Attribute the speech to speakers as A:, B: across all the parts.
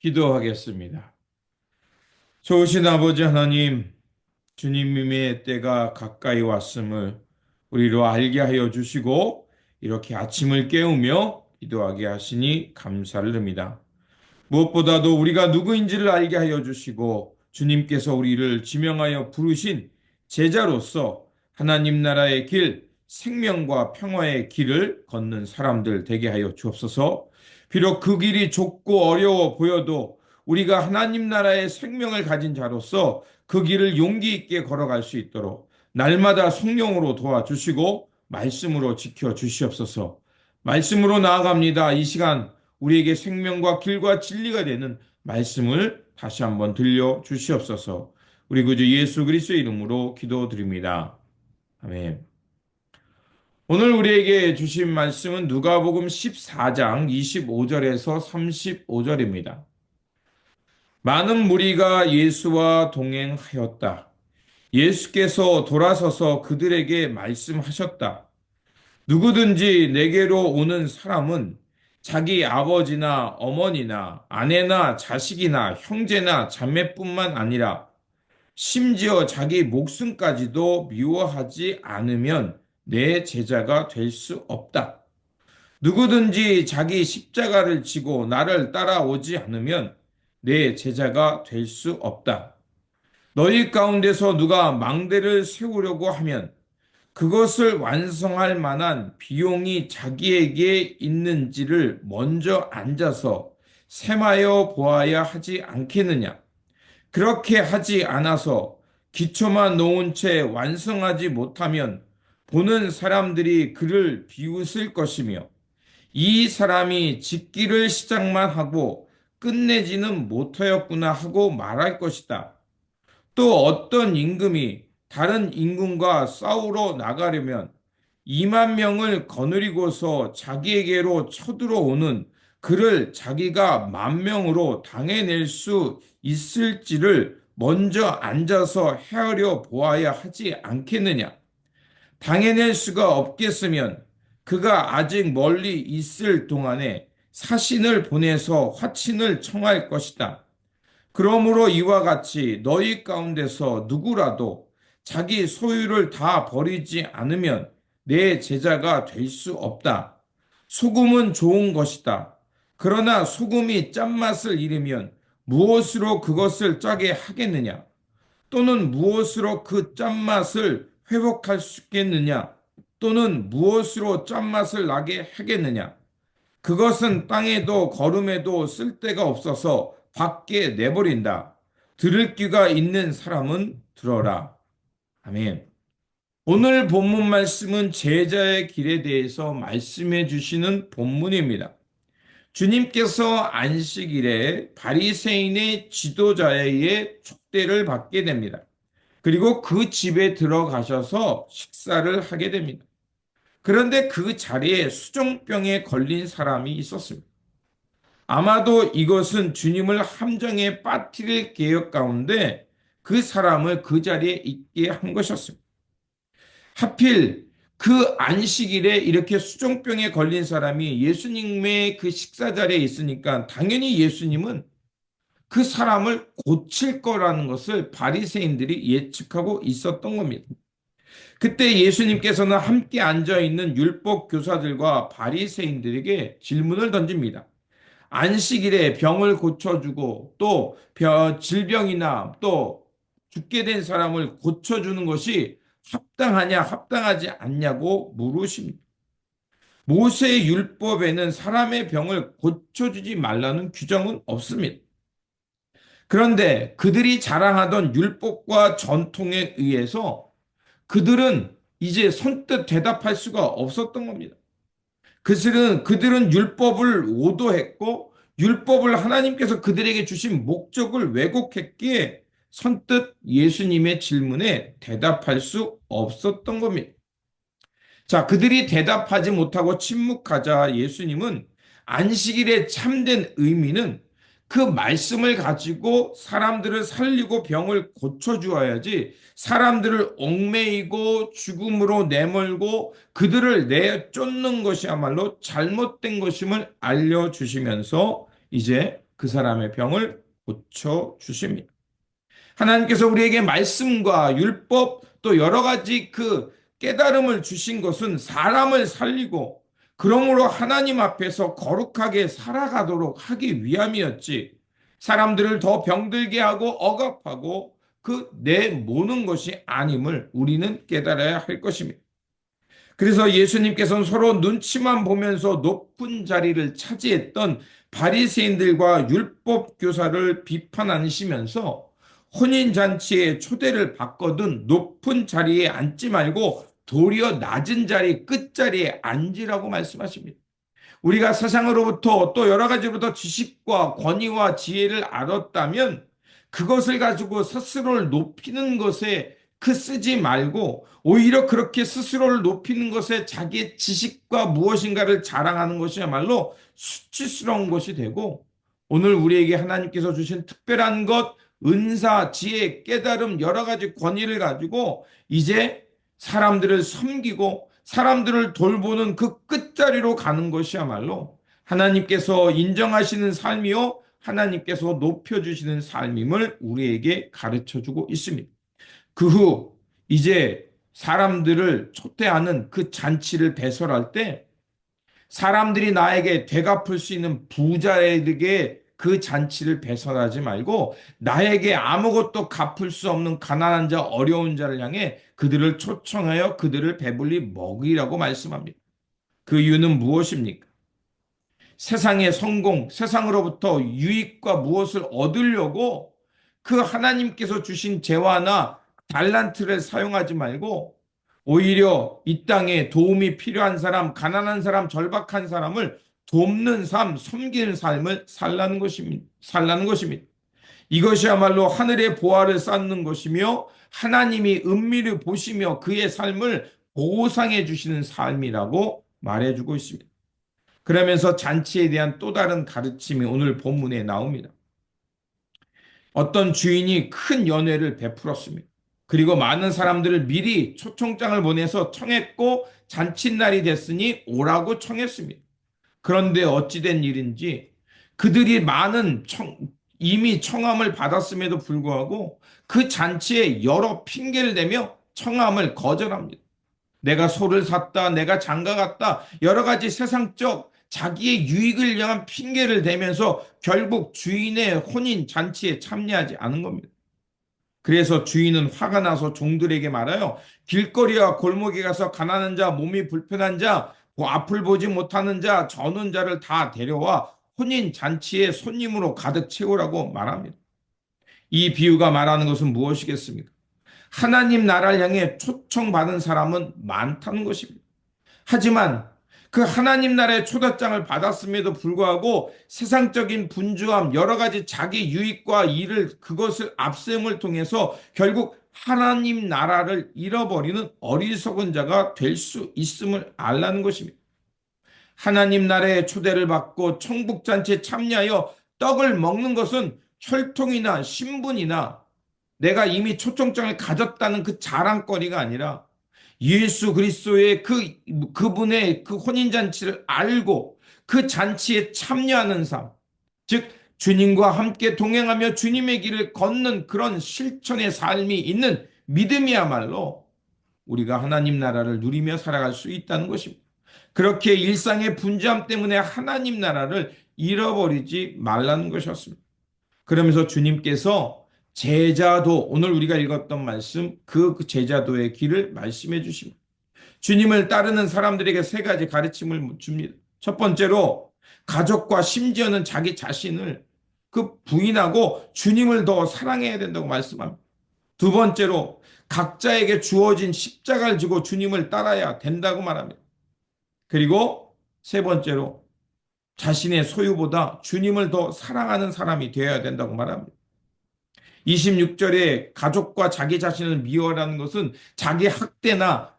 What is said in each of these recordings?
A: 기도하겠습니다. 좋으신 아버지 하나님, 주님의 때가 가까이 왔음을 우리로 알게 하여 주시고 이렇게 아침을 깨우며 기도하게 하시니 감사를 드립니다. 무엇보다도 우리가 누구인지를 알게 하여 주시고 주님께서 우리를 지명하여 부르신 제자로서 하나님 나라의 길, 생명과 평화의 길을 걷는 사람들 되게 하여 주옵소서. 비록 그 길이 좁고 어려워 보여도 우리가 하나님 나라의 생명을 가진 자로서 그 길을 용기 있게 걸어갈 수 있도록 날마다 성령으로 도와주시고 말씀으로 지켜 주시옵소서. 말씀으로 나아갑니다. 이 시간 우리에게 생명과 길과 진리가 되는 말씀을 다시 한번 들려 주시옵소서. 우리 구주 예수 그리스도의 이름으로 기도드립니다. 아멘. 오늘 우리에게 주신 말씀은 누가복음 14장 25절에서 35절입니다. 많은 무리가 예수와 동행하였다. 예수께서 돌아서서 그들에게 말씀하셨다. 누구든지 내게로 오는 사람은 자기 아버지나 어머니나 아내나 자식이나 형제나 자매뿐만 아니라 심지어 자기 목숨까지도 미워하지 않으면 내 제자가 될 수 없다. 누구든지 자기 십자가를 지고 나를 따라오지 않으면 내 제자가 될 수 없다. 너희 가운데서 누가 망대를 세우려고 하면 그것을 완성할 만한 비용이 자기에게 있는지를 먼저 앉아서 셈하여 보아야 하지 않겠느냐. 그렇게 하지 않아서 기초만 놓은 채 완성하지 못하면 보는 사람들이 그를 비웃을 것이며 이 사람이 짓기를 시작만 하고 끝내지는 못하였구나 하고 말할 것이다. 또 어떤 임금이 다른 임금과 싸우러 나가려면 2만 명을 거느리고서 자기에게로 쳐들어오는 그를 자기가 1만 명으로 당해낼 수 있을지를 먼저 앉아서 헤아려 보아야 하지 않겠느냐. 당해낼 수가 없겠으면 그가 아직 멀리 있을 동안에 사신을 보내서 화친을 청할 것이다. 그러므로 이와 같이 너희 가운데서 누구라도 자기 소유를 다 버리지 않으면 내 제자가 될 수 없다. 소금은 좋은 것이다. 그러나 소금이 짠맛을 잃으면 무엇으로 그것을 짜게 하겠느냐? 또는 무엇으로 그 짠맛을 회복할 수 있겠느냐? 또는 무엇으로 짠맛을 나게 하겠느냐? 그것은 땅에도 거름에도 쓸데가 없어서 밖에 내버린다. 들을 귀가 있는 사람은 들어라. 아멘. 오늘 본문 말씀은 제자의 길에 대해서 말씀해 주시는 본문입니다. 주님께서 안식일에 바리새인의 지도자의 촉대를 받게 됩니다. 그리고 그 집에 들어가셔서 식사를 하게 됩니다. 그런데 그 자리에 수종병에 걸린 사람이 있었습니다. 아마도 이것은 주님을 함정에 빠뜨릴 계획 가운데 그 사람을 그 자리에 있게 한 것이었습니다. 하필 그 안식일에 이렇게 수종병에 걸린 사람이 예수님의 그 식사 자리에 있으니까 당연히 예수님은 그 사람을 고칠 거라는 것을 바리새인들이 예측하고 있었던 겁니다. 그때 예수님께서는 함께 앉아 있는 율법 교사들과 바리새인들에게 질문을 던집니다. 안식일에 병을 고쳐주고 또 질병이나 또 죽게 된 사람을 고쳐주는 것이 합당하냐 합당하지 않냐고 물으십니다. 모세의 율법에는 사람의 병을 고쳐주지 말라는 규정은 없습니다. 그런데 그들이 자랑하던 율법과 전통에 의해서 그들은 이제 선뜻 대답할 수가 없었던 겁니다. 그들은 율법을 오도했고 율법을 하나님께서 그들에게 주신 목적을 왜곡했기에 선뜻 예수님의 질문에 대답할 수 없었던 겁니다. 자, 그들이 대답하지 못하고 침묵하자 예수님은 안식일의 참된 의미는 그 말씀을 가지고 사람들을 살리고 병을 고쳐주어야지 사람들을 얽매이고 죽음으로 내몰고 그들을 내쫓는 것이야말로 잘못된 것임을 알려주시면서 이제 그 사람의 병을 고쳐 주십니다. 하나님께서 우리에게 말씀과 율법 또 여러 가지 그 깨달음을 주신 것은 사람을 살리고 그러므로 하나님 앞에서 거룩하게 살아가도록 하기 위함이었지. 사람들을 더 병들게 하고 억압하고 그 내모는 것이 아님을 우리는 깨달아야 할 것입니다. 그래서 예수님께서는 서로 눈치만 보면서 높은 자리를 차지했던 바리새인들과 율법 교사를 비판하시면서 혼인잔치에 초대를 받거든 높은 자리에 앉지 말고 도리어 낮은 자리 끝자리에 앉으라고 말씀하십니다. 우리가 세상으로부터 또 여러 가지로부터 지식과 권위와 지혜를 얻었다면 그것을 가지고 스스로를 높이는 것에 쓰지 말고 오히려 그렇게 스스로를 높이는 것에 자기의 지식과 무엇인가를 자랑하는 것이야말로 수치스러운 것이 되고 오늘 우리에게 하나님께서 주신 특별한 것, 은사, 지혜, 깨달음, 여러 가지 권위를 가지고 이제 사람들을 섬기고 사람들을 돌보는 그 끝자리로 가는 것이야말로 하나님께서 인정하시는 삶이요 하나님께서 높여주시는 삶임을 우리에게 가르쳐주고 있습니다. 그 후 이제 사람들을 초대하는 그 잔치를 배설할 때 사람들이 나에게 되갚을 수 있는 부자에게 그 잔치를 배설하지 말고 나에게 아무것도 갚을 수 없는 가난한 자, 어려운 자를 향해 그들을 초청하여 그들을 배불리 먹이라고 말씀합니다. 그 이유는 무엇입니까? 세상의 성공, 세상으로부터 유익과 무엇을 얻으려고 그 하나님께서 주신 재화나 달란트를 사용하지 말고 오히려 이 땅에 도움이 필요한 사람, 가난한 사람, 절박한 사람을 돕는 삶, 섬기는 삶을 살라는 것입니다. 이것이야말로 하늘의 보화를 쌓는 것이며 하나님이 은밀히 보시며 그의 삶을 보상해 주시는 삶이라고 말해주고 있습니다. 그러면서 잔치에 대한 또 다른 가르침이 오늘 본문에 나옵니다. 어떤 주인이 큰 연회를 베풀었습니다. 그리고 많은 사람들을 미리 초청장을 보내서 청했고 잔칫날이 됐으니 오라고 청했습니다. 그런데 어찌된 일인지 그들이 이미 청함을 받았음에도 불구하고 그 잔치에 여러 핑계를 대며 청함을 거절합니다. 내가 소를 샀다, 내가 장가 갔다, 여러 가지 세상적 자기의 유익을 위한 핑계를 대면서 결국 주인의 혼인 잔치에 참여하지 않은 겁니다. 그래서 주인은 화가 나서 종들에게 말하여 길거리와 골목에 가서 가난한 자, 몸이 불편한 자, 앞을 보지 못하는 자, 저는 자를 다 데려와 혼인 잔치에 손님으로 가득 채우라고 말합니다. 이 비유가 말하는 것은 무엇이겠습니까? 하나님 나라를 향해 초청받은 사람은 많다는 것입니다. 하지만 그 하나님 나라의 초대장을 받았음에도 불구하고 세상적인 분주함, 여러 가지 자기 유익과 그것을 앞세움을 통해서 결국 하나님 나라를 잃어버리는 어리석은 자가 될 수 있음을 알라는 것입니다. 하나님 나라의 초대를 받고 청북잔치에 참여하여 떡을 먹는 것은 혈통이나 신분이나 내가 이미 초청장을 가졌다는 그 자랑거리가 아니라 예수 그리스도의 그분의 그 혼인잔치를 알고 그 잔치에 참여하는 삶, 즉 주님과 함께 동행하며 주님의 길을 걷는 그런 실천의 삶이 있는 믿음이야말로 우리가 하나님 나라를 누리며 살아갈 수 있다는 것입니다. 그렇게 일상의 분주함 때문에 하나님 나라를 잃어버리지 말라는 것이었습니다. 그러면서 주님께서 제자도 오늘 우리가 읽었던 말씀 그 제자도의 길을 말씀해 주십니다. 주님을 따르는 사람들에게 세 가지 가르침을 줍니다. 첫 번째로 가족과 심지어는 자기 자신을 그 부인하고 주님을 더 사랑해야 된다고 말씀합니다. 두 번째로 각자에게 주어진 십자가를 지고 주님을 따라야 된다고 말합니다. 그리고 세 번째로 자신의 소유보다 주님을 더 사랑하는 사람이 되어야 된다고 말합니다. 26절에 가족과 자기 자신을 미워하라는 것은 자기 학대나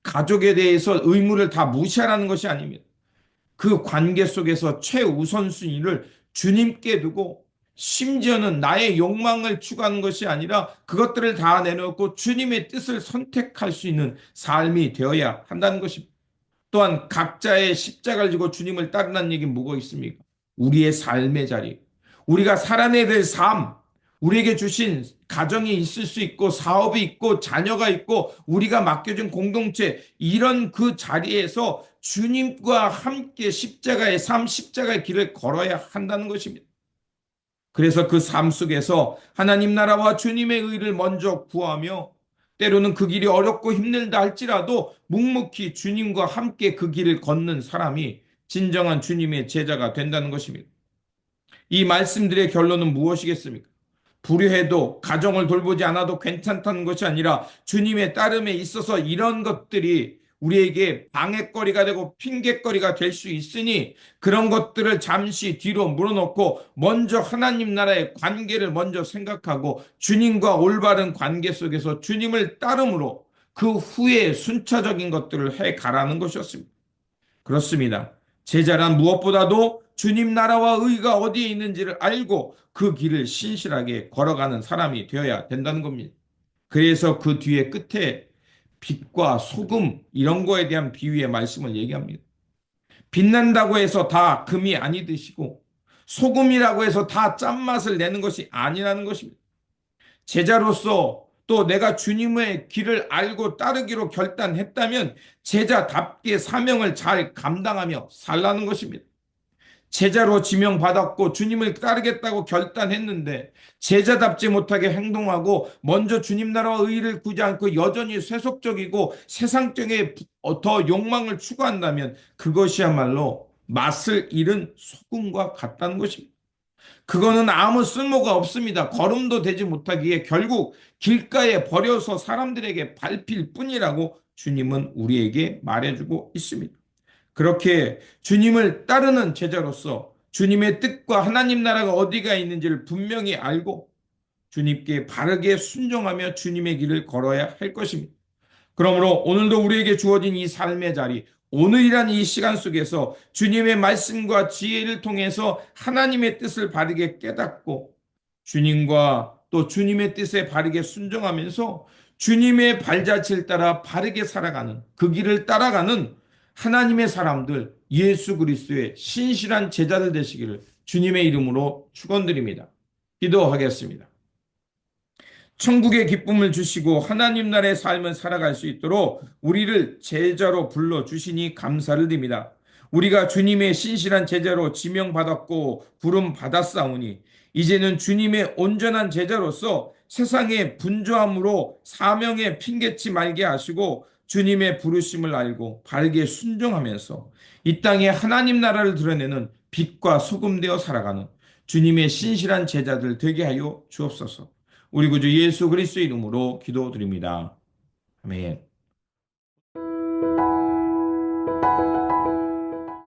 A: 가족에 대해서 의무를 다 무시하라는 것이 아닙니다. 그 관계 속에서 최우선순위를 주님께 두고 심지어는 나의 욕망을 추구하는 것이 아니라 그것들을 다 내놓고 주님의 뜻을 선택할 수 있는 삶이 되어야 한다는 것입니다. 또한 각자의 십자가를 지고 주님을 따르는 얘기는 뭐가 있습니까? 우리의 삶의 자리, 우리가 살아내야 될 삶, 우리에게 주신 가정이 있을 수 있고 사업이 있고 자녀가 있고 우리가 맡겨진 공동체 이런 그 자리에서 주님과 함께 십자가의 삶, 십자가의 길을 걸어야 한다는 것입니다. 그래서 그 삶 속에서 하나님 나라와 주님의 의를 먼저 구하며 때로는 그 길이 어렵고 힘들다 할지라도 묵묵히 주님과 함께 그 길을 걷는 사람이 진정한 주님의 제자가 된다는 것입니다. 이 말씀들의 결론은 무엇이겠습니까? 불효해도 가정을 돌보지 않아도 괜찮다는 것이 아니라 주님의 따름에 있어서 이런 것들이 우리에게 방해거리가 되고 핑계거리가 될 수 있으니 그런 것들을 잠시 뒤로 물어놓고 먼저 하나님 나라의 관계를 먼저 생각하고 주님과 올바른 관계 속에서 주님을 따름으로 그 후에 순차적인 것들을 해 가라는 것이었습니다. 그렇습니다. 제자란 무엇보다도 주님 나라와 의가 어디에 있는지를 알고 그 길을 신실하게 걸어가는 사람이 되어야 된다는 겁니다. 그래서 그 뒤에 끝에 빛과 소금 이런 거에 대한 비유의 말씀을 얘기합니다. 빛난다고 해서 다 금이 아니듯이고 소금이라고 해서 다 짠맛을 내는 것이 아니라는 것입니다. 제자로서 또 내가 주님의 길을 알고 따르기로 결단했다면 제자답게 사명을 잘 감당하며 살라는 것입니다. 제자로 지명받았고 주님을 따르겠다고 결단했는데 제자답지 못하게 행동하고 먼저 주님 나라와 의를 구지 않고 여전히 세속적이고 세상적인 더 욕망을 추구한다면 그것이야말로 맛을 잃은 소금과 같다는 것입니다. 그거는 아무 쓸모가 없습니다. 걸음도 되지 못하기에 결국 길가에 버려서 사람들에게 밟힐 뿐이라고 주님은 우리에게 말해주고 있습니다. 그렇게 주님을 따르는 제자로서 주님의 뜻과 하나님 나라가 어디가 있는지를 분명히 알고 주님께 바르게 순종하며 주님의 길을 걸어야 할 것입니다. 그러므로 오늘도 우리에게 주어진 이 삶의 자리, 오늘이란 이 시간 속에서 주님의 말씀과 지혜를 통해서 하나님의 뜻을 바르게 깨닫고 주님과 또 주님의 뜻에 바르게 순종하면서 주님의 발자취를 따라 바르게 살아가는 그 길을 따라가는 하나님의 사람들 예수 그리스도의 신실한 제자들 되시기를 주님의 이름으로 축원드립니다. 기도하겠습니다. 천국의 기쁨을 주시고 하나님 나라의 삶을 살아갈 수 있도록 우리를 제자로 불러주시니 감사를 드립니다. 우리가 주님의 신실한 제자로 지명받았고 부름받았사오니 이제는 주님의 온전한 제자로서 세상의 분주함으로 사명에 핑계치 말게 하시고 주님의 부르심을 알고 바르게 순종하면서 이 땅에 하나님 나라를 드러내는 빛과 소금 되어 살아가는 주님의 신실한 제자들 되게 하여 주옵소서. 우리 구주 예수 그리스도의 이름으로 기도드립니다. 아멘.